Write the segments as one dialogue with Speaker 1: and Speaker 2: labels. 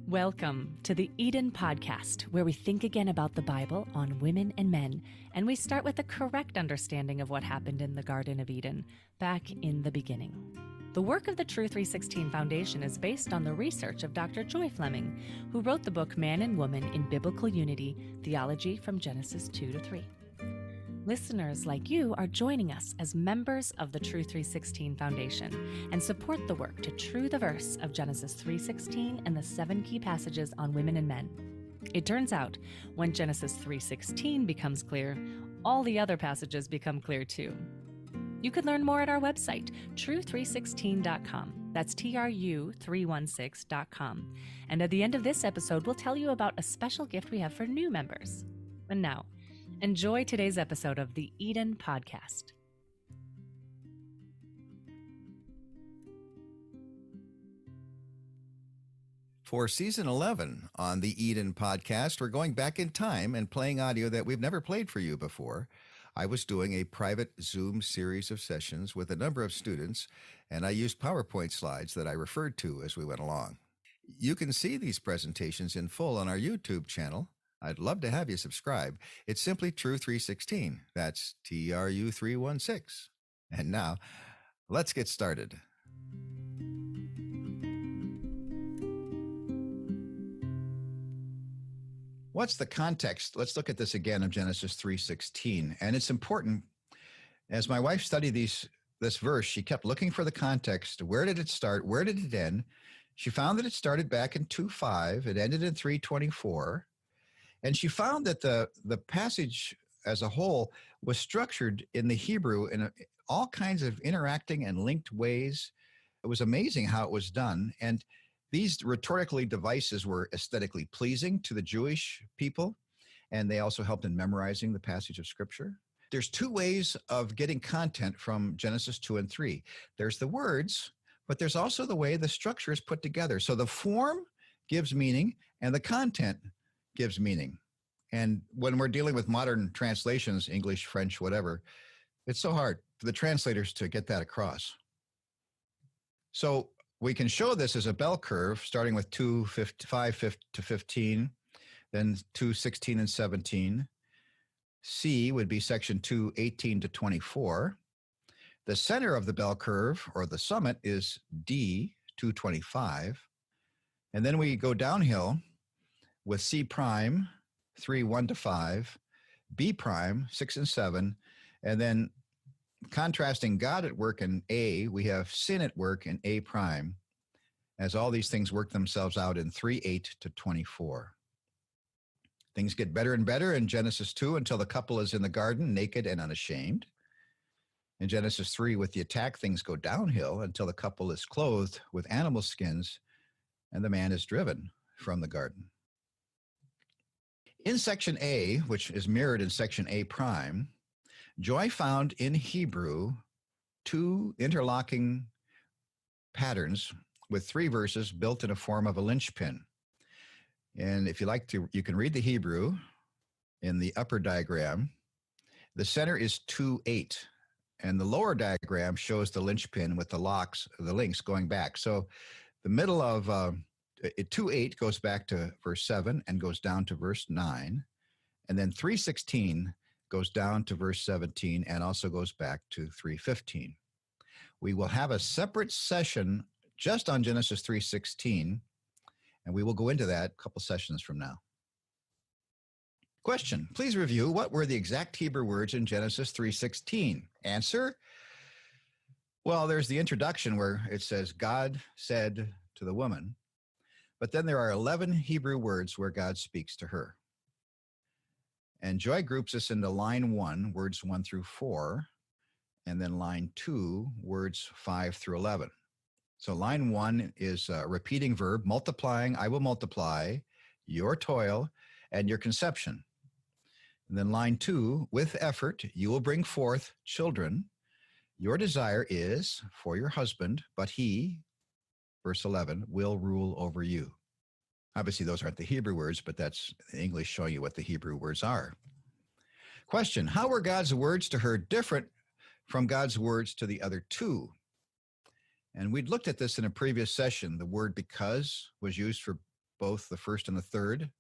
Speaker 1: Welcome to the Eden Podcast, where we think again about the Bible on women and men, and we start with the correct understanding of what happened in the Garden of Eden, back in the beginning. The work of the True 316 Foundation is based on the research of Dr. Joy Fleming, who wrote the book Man and Woman in Biblical Unity, Theology from Genesis 2 to 3. Listeners like you are joining us as members of the True 316 Foundation and support the work to true the verse of Genesis 3:16 and the 7 key passages on women and men. It turns out, when Genesis 3:16 becomes clear, all the other passages become clear too. You can learn more at our website, true316.com. That's TRU316.com. And at the end of this episode, we'll tell you about a special gift we have for new members. And now, enjoy today's episode of the Eden Podcast.
Speaker 2: For Season 11 on the Eden Podcast, we're going back in time and playing audio that we've never played for you before. I was doing a private Zoom series of sessions with a number of students, and I used PowerPoint slides that I referred to as we went along. You can see these presentations in full on our YouTube channel. I'd love to have you subscribe. It's simply True 316. That's TRU316. And now, let's get started. What's the context? Let's look at this again of Genesis 3:16. And it's important. As my wife studied this verse, she kept looking for the context. Where did it start? Where did it end? She found that it started back in 2:5. It ended in 3:24. And she found that the passage as a whole was structured in the Hebrew in all kinds of interacting and linked ways. It was amazing how it was done. And these rhetorical devices were aesthetically pleasing to the Jewish people, and they also helped in memorizing the passage of Scripture. There's 2 ways of getting content from Genesis 2 and 3. There's the words, but there's also the way the structure is put together. So the form gives meaning, and the content gives meaning. And when we're dealing with modern translations, English, French, whatever, it's so hard for the translators to get that across. So we can show this as a bell curve, starting with 2:5 to 15, then 2:16 and 17. C would be section 2:18 to 24. The center of the bell curve, or the summit, is D, 2:25. And then we go downhill with C prime, 3:1 to 5, B prime, 6 and 7, and then contrasting God at work in A, we have sin at work in A prime, as all these things work themselves out in 3:8 to 24. Things get better and better in Genesis 2 until the couple is in the garden, naked and unashamed. In Genesis 3, with the attack, things go downhill until the couple is clothed with animal skins and the man is driven from the garden. In section A, which is mirrored in section A prime, Joy found in Hebrew 2 interlocking patterns with 3 verses built in a form of a linchpin. And if you like to, you can read the Hebrew in the upper diagram. The center is 2:8, and the lower diagram shows the linchpin with the links going back. So the middle of 2:8 goes back to verse 7 and goes down to verse 9. And then 3:16 goes down to verse 17 and also goes back to 3:15. We will have a separate session just on Genesis 3:16, and we will go into that a couple sessions from now. Question, please review what were the exact Hebrew words in Genesis 3:16. Answer, well, there's the introduction where it says, God said to the woman, but then there are 11 Hebrew words where God speaks to her. And Joy groups us into line 1, words 1 through 4, and then line 2, words 5 through 11. So line 1 is a repeating verb, multiplying, I will multiply, your toil, and your conception. And then line 2, with effort, you will bring forth children. Your desire is for your husband, but he, verse 11, will rule over you. Obviously, those aren't the Hebrew words, but that's English showing you what the Hebrew words are. Question, how were God's words to her different from God's words to the other 2? And we'd looked at this in a previous session. The word because was used for both the first and the third.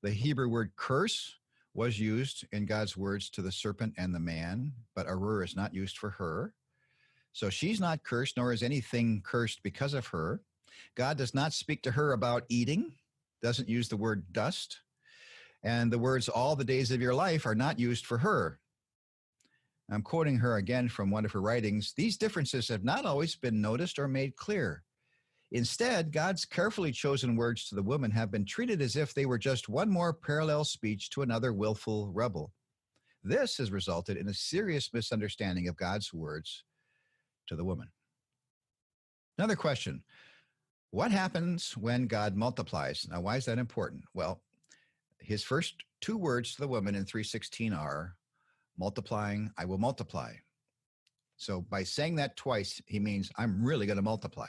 Speaker 2: The Hebrew word curse was used in God's words to the serpent and the man, but Arur is not used for her. So she's not cursed, nor is anything cursed because of her. God does not speak to her about eating, doesn't use the word dust. And the words all the days of your life are not used for her. I'm quoting her again from one of her writings. These differences have not always been noticed or made clear. Instead, God's carefully chosen words to the woman have been treated as if they were just one more parallel speech to another willful rebel. This has resulted in a serious misunderstanding of God's words to the woman. Another question. What happens when God multiplies? Now, why is that important? Well, his first two words to the woman in 3:16 are, multiplying, I will multiply. So by saying that twice, he means I'm really going to multiply.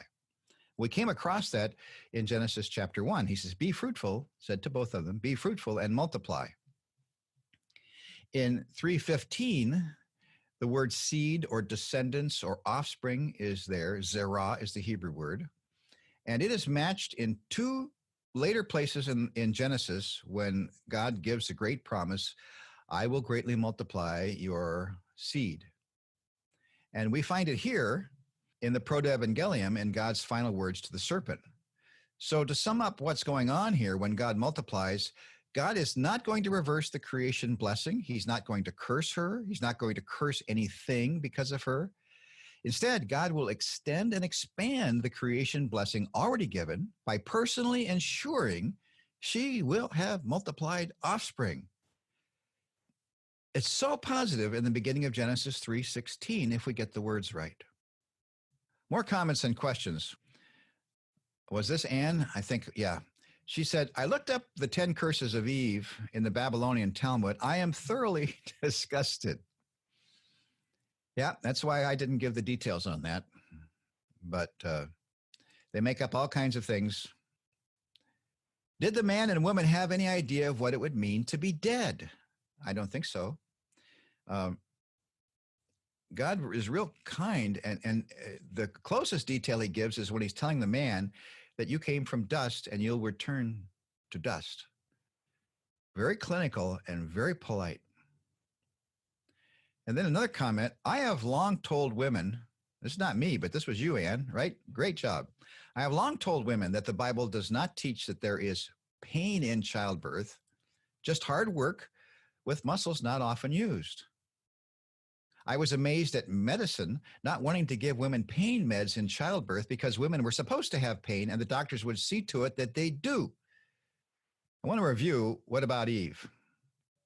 Speaker 2: We came across that in Genesis chapter 1. He says, be fruitful, said to both of them, be fruitful and multiply. In 3:15, the word seed or descendants or offspring is there. Zerah is the Hebrew word. And it is matched in two later places in Genesis when God gives a great promise, I will greatly multiply your seed. And we find it here in the proto-evangelium in God's final words to the serpent. So to sum up what's going on here, when God multiplies, God is not going to reverse the creation blessing. He's not going to curse her. He's not going to curse anything because of her. Instead, God will extend and expand the creation blessing already given by personally ensuring she will have multiplied offspring. It's so positive in the beginning of Genesis 3:16 if we get the words right. More comments and questions. Was this Anne? I think, yeah. She said, I looked up the 10 curses of Eve in the Babylonian Talmud. I am thoroughly disgusted. Yeah, that's why I didn't give the details on that. But they make up all kinds of things. Did the man and woman have any idea of what it would mean to be dead? I don't think so. God is real kind, and the closest detail he gives is when he's telling the man that you came from dust and you'll return to dust. Very clinical and very polite. And then another comment, I have long told women, this is not me, but this was you, Anne, right? Great job. I have long told women that the Bible does not teach that there is pain in childbirth, just hard work with muscles not often used. I was amazed at medicine not wanting to give women pain meds in childbirth because women were supposed to have pain and the doctors would see to it that they do. I want to review, what about Eve?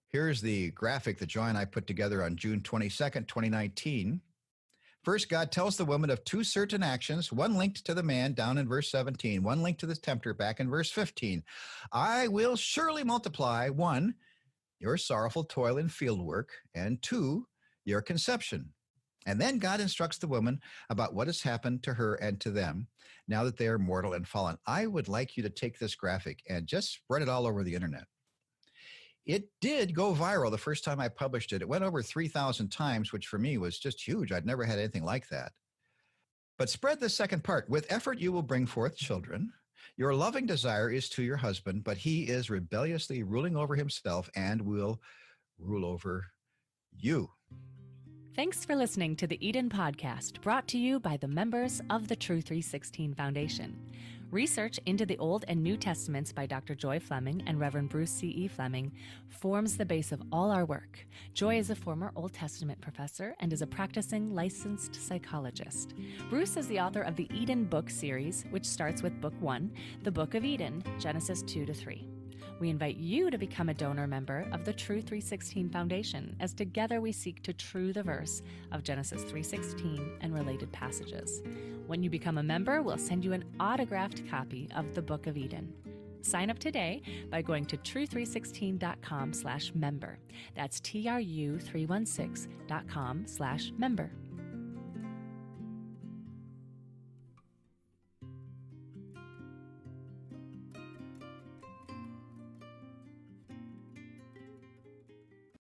Speaker 2: Here's the graphic that Joy and I put together on June 22nd, 2019. First, God tells the woman of two certain actions, one linked to the man down in verse 17, one linked to the tempter back in verse 15. I will surely multiply, one, your sorrowful toil and field work, and two, your conception. And then God instructs the woman about what has happened to her and to them now that they are mortal and fallen. I would like you to take this graphic and just spread it all over the internet. It did go viral the first time I published it. It went over 3,000 times, which for me was just huge. I'd never had anything like that. But spread the second part. With effort, you will bring forth children. Your loving desire is to your husband, but he is rebelliously ruling over himself and will rule over you.
Speaker 1: Thanks for listening to the Eden Podcast, brought to you by the members of the True 316 Foundation. Research into the Old and New Testaments by Dr. Joy Fleming and Reverend Bruce C.E. Fleming forms the base of all our work. Joy is a former Old Testament professor and is a practicing licensed psychologist. Bruce is the author of the Eden book series, which starts with Book 1, the Book of Eden, Genesis 2-3. We invite you to become a donor member of the True 316 Foundation, as together we seek to true the verse of Genesis 3:16 and related passages. When you become a member, we'll send you an autographed copy of the Book of Eden. Sign up today by going to true316.com/member. That's TRU316.com/member.